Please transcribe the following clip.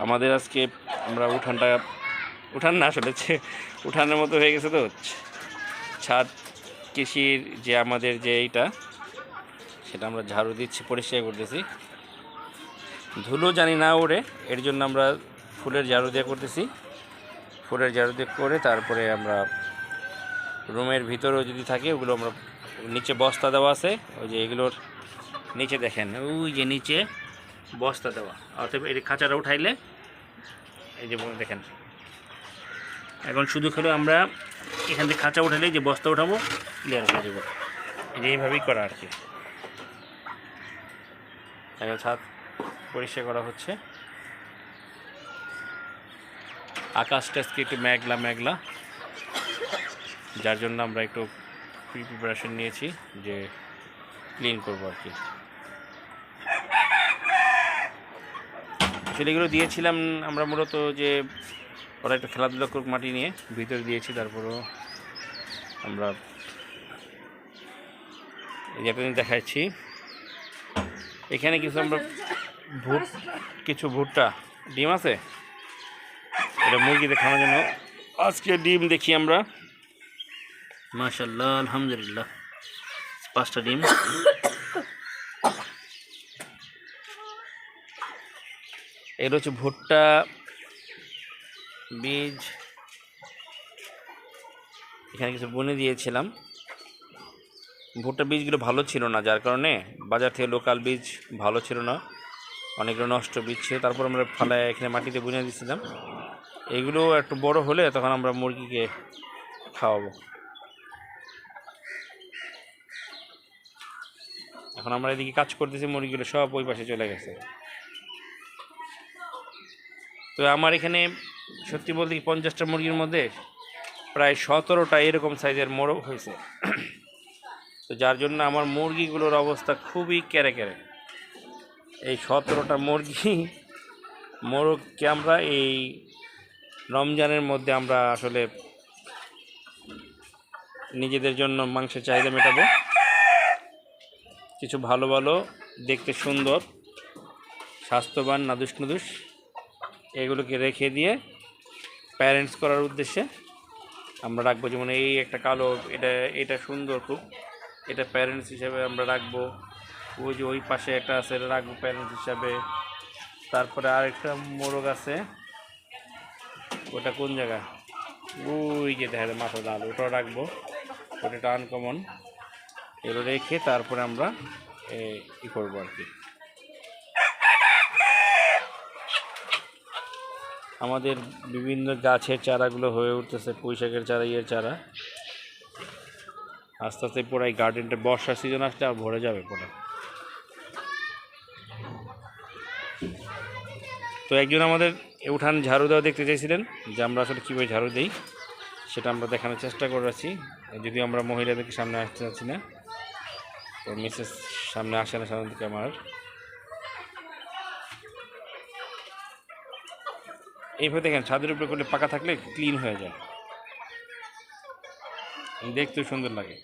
আমাদের আজকে আমরা উঠান না আসলে উঠানের মতো হয়ে গেছে তো, ছাদ কৃষির যে আমাদের যে এইটা সেটা আমরা ঝাড়ু দিচ্ছি, পরিষ্কার করতেছি। ধুলো জানি না ওড়ে, এর জন্য আমরা ফুলের ঝাড়ু দিয়ে করতেছি। ফুলের ঝাড়ু দিয়ে করে তারপরে আমরা রুমের ভিতরেও যদি থাকে ওগুলো আমরা, নিচে বস্তা দেওয়া আছে, ওই যে এগুলোর নিচে দেখেন, ওই যে নিচে বস্তা দেওয়া, অর্থাৎ এই খাঁচাটা উঠাইলে এই যে দেখেন, এখন শুধু খেলে আমরা এখান থেকে খাঁচা উঠালেই যে বস্তা উঠাবো ক্লিয়ার হয়ে যাবো। এই যে এইভাবেই করা আর কি। এখন ছাদ পরিষ্কার করা হচ্ছে। আকাশটা আজকে একটু মেঘলা মেঘলা, যার জন্য আমরা একটু প্রিপারেশন নিয়েছি যে ক্লিন করবো আর কি। আসলে এগুলো দিয়েছিলাম আমরা মূলত যে ওরা একটু খেলাধুলা করুক মাটি নিয়ে, ভিতরে দিয়েছি। তারপরেও আমরা যেটা দেখাচ্ছি, এখানে কিছু আমরা কিছু ভুট্টা ডিম আছে, এটা মুরগিতে খাওয়ার জন্য আজকে ডিম দেখি আমরা। মাশাআল্লাহ, আলহামদুলিল্লাহ, 5টা ডিম। এর হচ্ছে ভুট্টা বীজ, এখানে কিছু বুনে দিয়েছিলাম। ভুট্টা বীজগুলো ভালো ছিল না, যার কারণে বাজার থেকে লোকাল বীজ ভালো ছিল না, অনেকগুলো নষ্ট বীজ ছিল। তারপর আমরা ফালায় এখানে মাটিতে বুনে দিয়েছিলাম। এগুলো একটু বড় হলে তখন আমরা মুরগিকে খাওয়াবো। এখন আমরা এদিকে কাজ করতেছি, মুরগিগুলো সব ওই পাশে চলে গেছে। তো আমার এখানে সত্যি বলতে 50টা মুরগির মধ্যে প্রায় 17টা এরকম সাইজের মোরগ হয়েছে। তো যার জন্য আমার মুরগিগুলোর অবস্থা খুবই কেড়ে কেড়ে। এই 17টা মোরগকে আমরা এই রমজানের মধ্যে আমরা আসলে নিজেদের জন্য মাংসের চাহিদা মেটাবো। কিছু ভালো ভালো দেখতে সুন্দর স্বাস্থ্যবান নাদুস নুদুস এগুলোকে রেখে দিয়ে প্যারেন্টস করার উদ্দেশ্যে আমরা রাখবো। যেমন এই একটা কালো, এটা সুন্দর খুব, এটা প্যারেন্টস হিসাবে আমরা রাখবো। ওই যে ওই পাশে একটা আছে, এটা রাখবো প্যারেন্টস হিসাবে। তারপরে আরেকটা মোরগ আছে, ওটা কোন জায়গা, ওই যে দেখা যায় মাথা লাল, ওটাও রাখবো। ওটা আনকমন, এগুলো রেখে তারপরে আমরা ই করবো আর কি। আমাদের বিভিন্ন গাছের চারাগুলো হয়ে উঠতেছে, পুঁইশাকের চারা, চারা আস্তে আস্তে পুরো এই গার্ডেনটা বর্ষার সিজন আসলে আর ভরে যাবে পুরো। তো একজন আমাদের উঠান ঝাড়ু দেওয়া দেখতে চাইছিলেন, যে আমরা আসলে কীভাবে ঝাড়ু দিই সেটা আমরা দেখানোর চেষ্টা করেছি। যদিও আমরা মহিলাদেরকে সামনে আসতে চাচ্ছি না, তো মিসেস সামনে আসে না সাধারণত আমার। এইভাবে দেখেন, ছাদের উপরে করলে পাকা থাকলে ক্লিন হয়ে যায়, দেখতেও সুন্দর লাগে।